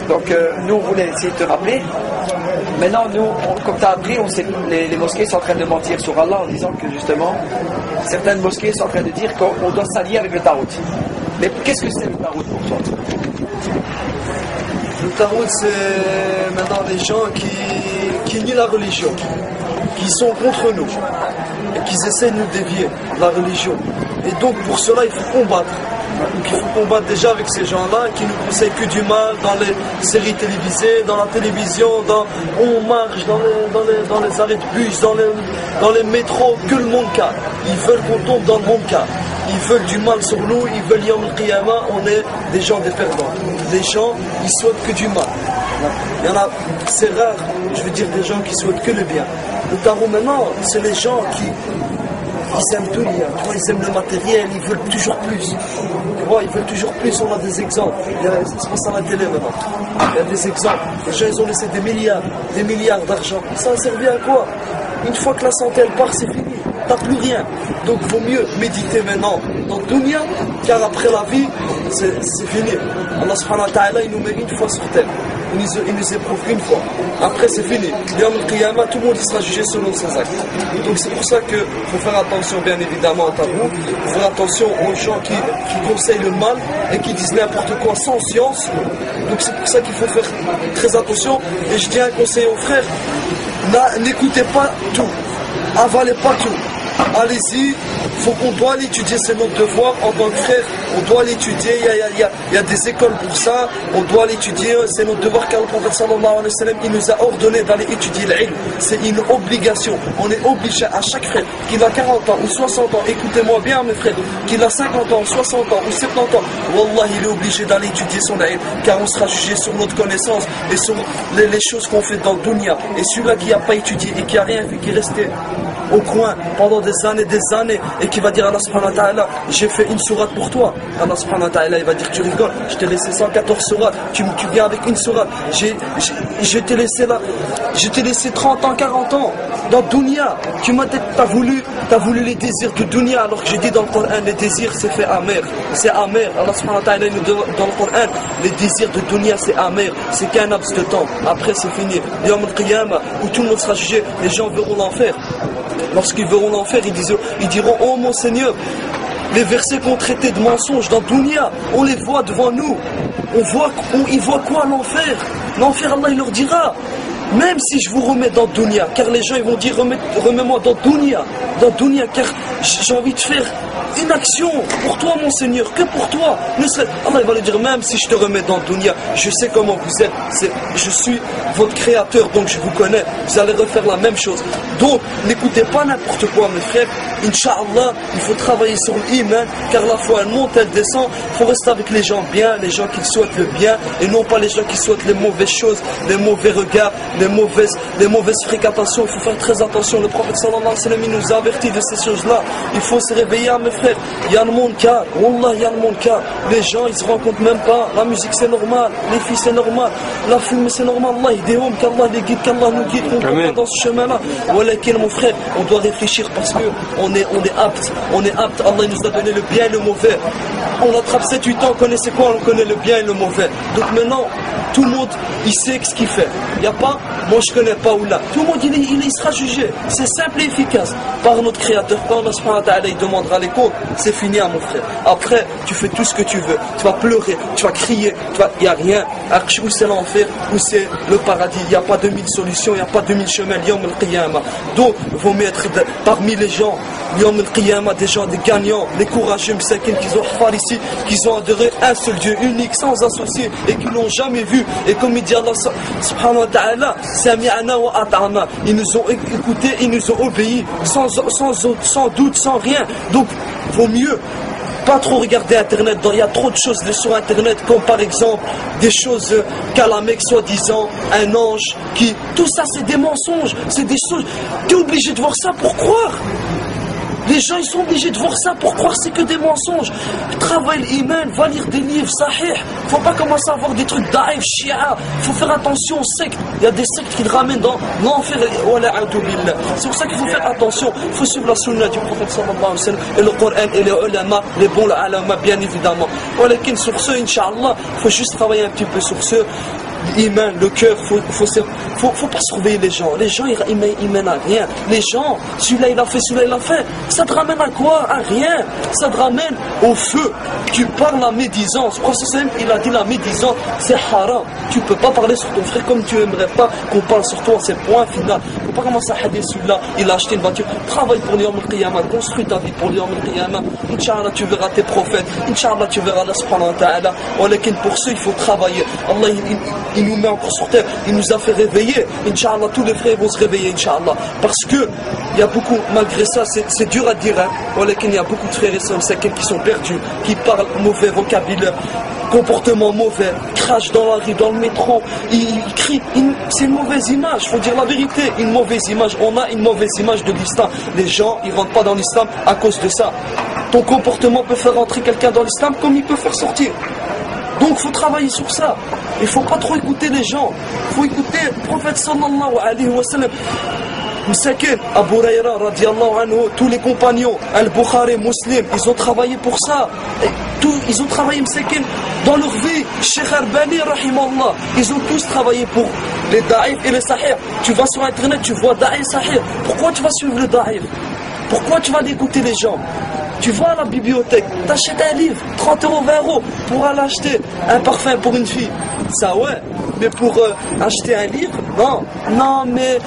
Donc nous on voulait essayer de te rappeler. Maintenant nous, comme tu as appris, on sait, les mosquées sont en train de mentir sur Allah en disant que justement certaines mosquées sont en train de dire qu'on doit s'allier avec le Tarout. Mais qu'est-ce que c'est le Tarout pour toi? Le Tarout, c'est maintenant des gens qui nient la religion, qui sont contre nous et qui essaient de nous dévier de la religion. Et donc pour cela il faut combattre. Donc il faut combattre déjà avec ces gens-là qui nous conseillent que du mal dans les séries télévisées, dans la télévision, on marche dans les arrêts de bus, dans les métros, que le monde calme. Ils veulent qu'on tombe dans le monde calme. Ils veulent du mal sur nous, ils veulent Yom al-Qiyamah, on est des gens des perdants. Les gens, ils souhaitent que du mal. Il y en a, c'est rare, je veux dire, des gens qui souhaitent que le bien. Le Tarout maintenant, c'est les gens qui ils aiment tout lire, tu vois, ils aiment le matériel, ils veulent toujours plus. Tu vois, ils veulent toujours plus, on a des exemples. Ça se passe à la télé maintenant. Il y a des exemples. Les gens, ils ont laissé des milliards d'argent. Ça a servi à quoi? Une fois que la santé, elle part, c'est fini. T'as plus rien. Donc, il vaut mieux méditer maintenant dans le dunya, car après la vie, c'est fini. Allah subhanahu wa ta'ala, il nous met une fois sur terre. Il nous éprouve une fois. Après, c'est fini. Yom al-Qiyamah, tout le monde sera jugé selon ses actes. Donc, c'est pour ça qu'il faut faire attention, bien évidemment, à Tarout. Il faut faire attention aux gens qui conseillent le mal et qui disent n'importe quoi sans science. Donc, c'est pour ça qu'il faut faire très attention. Et je tiens à conseiller aux frères, n'écoutez pas tout. Avalez pas tout. Allez-y, on doit l'étudier, c'est notre devoir en tant que frère, on doit l'étudier, il y a des écoles pour ça, on doit l'étudier, c'est notre devoir car le prophète sallallahu alayhi wa sallam, il nous a ordonné d'aller étudier l'ilm, c'est une obligation, on est obligé à chaque frère, qu'il a 40 ans ou 60 ans, écoutez-moi bien mes frères, qu'il a 50 ans, 60 ans ou 70 ans, wallah il est obligé d'aller étudier son ilm, car on sera jugé sur notre connaissance et sur les choses qu'on fait dans le dunya, et celui-là qui n'a pas étudié et qui n'a rien fait, qui est resté au coin pendant des années et qui va dire à Allah subhanahu wa ta'ala j'ai fait une sourate pour toi. Allah subhanahu wa ta'ala il va dire tu rigoles, je t'ai laissé 114 sourates, tu viens avec une sourate, je t'ai laissé là, je t'ai laissé 30 ans, 40 ans dans dunya, t'as voulu les désirs de dunya alors que j'ai dit dans le Coran les désirs c'est fait amer, c'est amer. Allah subhanahu wa ta'ala nous dit dans le Coran les désirs de dunya c'est amer, c'est qu'un laps de temps, après c'est fini. Yom al-Qiyamah où tout le monde sera jugé, les gens verront l'enfer. Lorsqu'ils verront l'enfer, ils diront oh mon Seigneur, les versets qu'on traitait de mensonges dans Dunya, on les voit devant nous. Ils voient quoi l'enfer? L'enfer, Allah il leur dira même si je vous remets dans Dunya, car les gens ils vont dire remets-moi dans Dunya, car j'ai envie de faire une action pour toi mon Seigneur, que pour toi. Allah il va lui dire même si je te remets dans Dunya, je sais comment vous êtes, je suis votre créateur donc je vous connais, vous allez refaire la même chose. Donc n'écoutez pas n'importe quoi mes frères, Inch'Allah il faut travailler sur l'iman, car la foi elle monte, elle descend, il faut rester avec les gens bien, les gens qui souhaitent le bien et non pas les gens qui souhaitent les mauvaises choses, les mauvais regards, les mauvaises fréquentations. Il faut faire très attention. Le prophète sallallahu alayhi wa sallam il nous a averti de ces choses-là. Il faut se réveiller mes frères. Il y a le monde car, wallah, il y a le monde car. Les gens ils se rencontrent même pas. La musique c'est normal, les filles c'est normal, la fume c'est normal. Allah il déhomme, qu'Allah les guide, qu'Allah nous guide, qu'on comprend dans ce chemin-là. Voilà mon frère, on doit réfléchir parce que on est apte. Allah il nous a donné le bien et le mauvais. On attrape 7-8 ans, on connaît c'est quoi, on connaît le bien et le mauvais. Donc maintenant, tout le monde il sait ce qu'il fait. Il n'y a pas moi je connais pas ou là. Tout le monde il sera jugé. C'est simple et efficace par notre créateur. Quand Allah subhanahu wa ta'ala il demandera les comptes, c'est fini à mon frère. Après tu fais tout ce que tu veux. Tu vas pleurer, tu vas crier, il n'y a rien. Où c'est l'enfer, où c'est le paradis. Il n'y a pas 2000 solutions, il n'y a pas 2000 chemins. Yom al-Qiyamah. Donc il vaut mieux être parmi les gens Yom al-Qiyamah, des gens, des gagnants, les courageux msakin qui ont fait ici, qui ont adoré un seul Dieu unique sans associé et qui l'ont jamais vu. Et comme il dit Allah subhanahu wa ta'ala, Sami'ana wa ata'na, ils nous ont écoutés, ils nous ont obéi sans doute, sans rien. Donc vaut mieux pas trop regarder internet. Il y a trop de choses sur internet, comme par exemple des choses qu'à la Mecque soi-disant un ange tout ça c'est des mensonges, c'est des choses, tu es obligé de voir ça pour croire. Les gens ils sont obligés de voir ça pour croire que c'est que des mensonges. Travaille l'iman, va lire des livres sahih. Faut pas commencer à voir des trucs d'Aïf, Shia. Faut faire attention aux sectes. Il y a des sectes qui te ramènent dans l'enfer. C'est pour ça qu'il faut faire attention. Il faut suivre la sunna du prophète sallallahu alayhi wa sallam et le Coran et les ulama, les bons ulama bien évidemment. Walakin sur ce, Inch'Allah, il faut juste travailler un petit peu sur ce. L'iman, le cœur, faut pas surveiller les gens. Les gens, ils mènent à rien. Les gens, celui-là il a fait, celui-là il a fait. Ça te ramène à quoi? À rien. Ça te ramène au feu. Tu parles à médisance. Le prophète il a dit la médisance, c'est haram. Tu peux pas parler sur ton frère comme tu aimerais pas qu'on parle sur toi. C'est point final. Faut pas commencer à hader celui-là. Il a acheté une voiture. Travaille pour l'Yawm al-Qiyamah. Construis ta vie pour l'Yawm al-Qiyamah. Inch'Allah, tu verras tes prophètes. Inch'Allah, tu verras Allah subhanahu wa ta'ala. Walakin pour ceux, il faut travailler. Allah, il nous met encore sur terre, il nous a fait réveiller. Inch'Allah, tous les frères vont se réveiller, Inch'Allah. Parce que, il y a beaucoup, malgré ça, c'est dur à dire, hein. Il y a beaucoup de frères et sœurs qui sont perdus, qui parlent mauvais vocabulaire, comportement mauvais, crachent dans la rue, dans le métro, ils crient. C'est une mauvaise image, faut dire la vérité. Une mauvaise image, on a une mauvaise image de l'islam. Les gens, ils rentrent pas dans l'islam à cause de ça. Ton comportement peut faire rentrer quelqu'un dans l'islam comme il peut faire sortir. Donc il faut travailler sur ça. Il ne faut pas trop écouter les gens. Il faut écouter le prophète sallallahu alayhi wa sallam. Msakin, Abu Huraira radiallahu anhu, tous les compagnons, Al-Bukhari, Muslim, ils ont travaillé pour ça. Ils ont travaillé Msakin dans leur vie. Cheikh Arbani rahimallah, ils ont tous travaillé pour les da'if et les sahih. Tu vas sur internet, tu vois da'if sahih. Pourquoi tu vas suivre le da'if? Pourquoi tu vas aller écouter les gens? Tu vas à la bibliothèque, t'achètes un livre, 30 €, 20 € pour aller acheter un parfum pour une fille. Ça ouais, mais pour acheter un livre, non, mais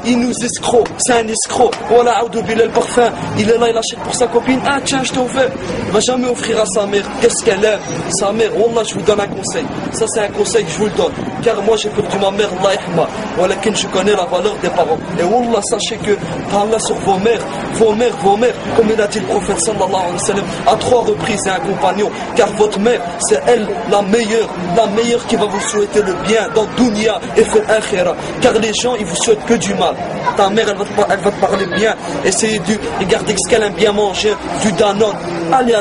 il nous escroc, c'est un escroc. Voilà, le parfum, il est là, il achète pour sa copine. Ah tiens, je t'ai offert. Il va jamais offrir à sa mère. Qu'est-ce qu'elle aime? Sa mère, Wallah, je vous donne un conseil. Ça c'est un conseil que je vous le donne. Car moi j'ai perdu ma mère, Allah yahma. Voilà, je connais la valeur des parents. Et Wallah, sachez que Allah sur vos mères, comme il a dit le prophète sallallahu alayhi wa sallam, à 3 reprises, c'est un compagnon. Car votre mère, c'est elle la meilleure qui va vous souhaiter le bien dans dunya et fil akhira. Car les gens, ils vous souhaitent que du mal. Ta mère, elle va te parler bien. Essayez de regarder ce qu'elle aime bien manger, du Danone. Allez,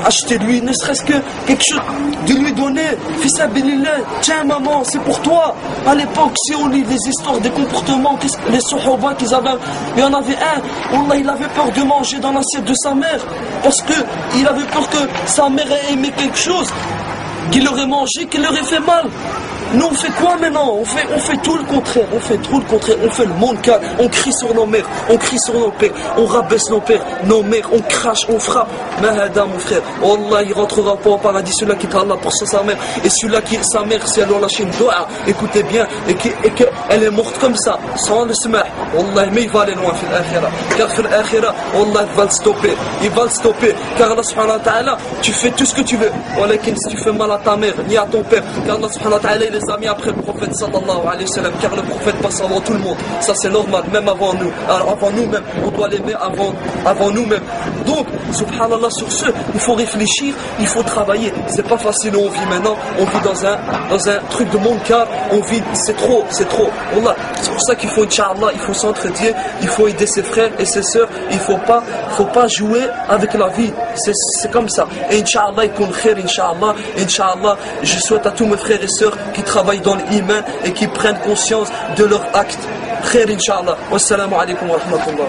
achetez-lui, ne serait-ce que quelque chose, de lui donner. Fils Abilillah, tiens maman, c'est pour toi. À l'époque, si on lit les histoires des comportements, les Sahaba qu'ils avaient, il y en avait un, Wallah, il avait peur de manger dans l'assiette de sa mère. Parce qu'il avait peur que sa mère ait aimé quelque chose, qu'il aurait mangé, qu'il aurait fait mal. Nous on fait quoi maintenant? On fait tout le contraire, on fait le monde calme, on crie sur nos mères, on crie sur nos pères, on rabaisse nos pères, nos mères, on crache, on frappe. Mahada mon frère, Wallah il rentrera pas au paradis, celui-là qui parle pour sa mère, et celui-là qui sa mère, si elle a lâché une doua, écoutez bien, et qu'elle est morte comme ça, sans le smah, Wallah mais il va aller loin fil akhira. Car fil akhira, Wallah il va le stopper, car Allah subhanahu wa ta'ala, tu fais tout ce que tu veux, walakin si tu fais mal à ta mère, ni à ton père, car Allah subhanahu wa ta'ala les amis après le prophète sallallahu alayhi wa sallam, car le prophète passe avant tout le monde, ça c'est normal, même avant nous. Alors avant nous-mêmes, on doit l'aimer avant nous-mêmes. Donc, subhanallah, sur ce, il faut réfléchir, il faut travailler. C'est pas facile où on vit maintenant, on vit dans un truc de monde car on vit, c'est trop. Wallah, c'est pour ça qu'il faut, Inch'Allah, il faut s'entraider, il faut aider ses frères et ses sœurs, il faut pas jouer avec la vie, c'est comme ça. Et Inch'Allah, il compte khair, Inch'Allah, je souhaite à tous mes frères et sœurs qui travaillent dans l'iman et qui prennent conscience de leurs actes. Khair, Inch'Allah. Wassalamu alaikum wa rahmatullah.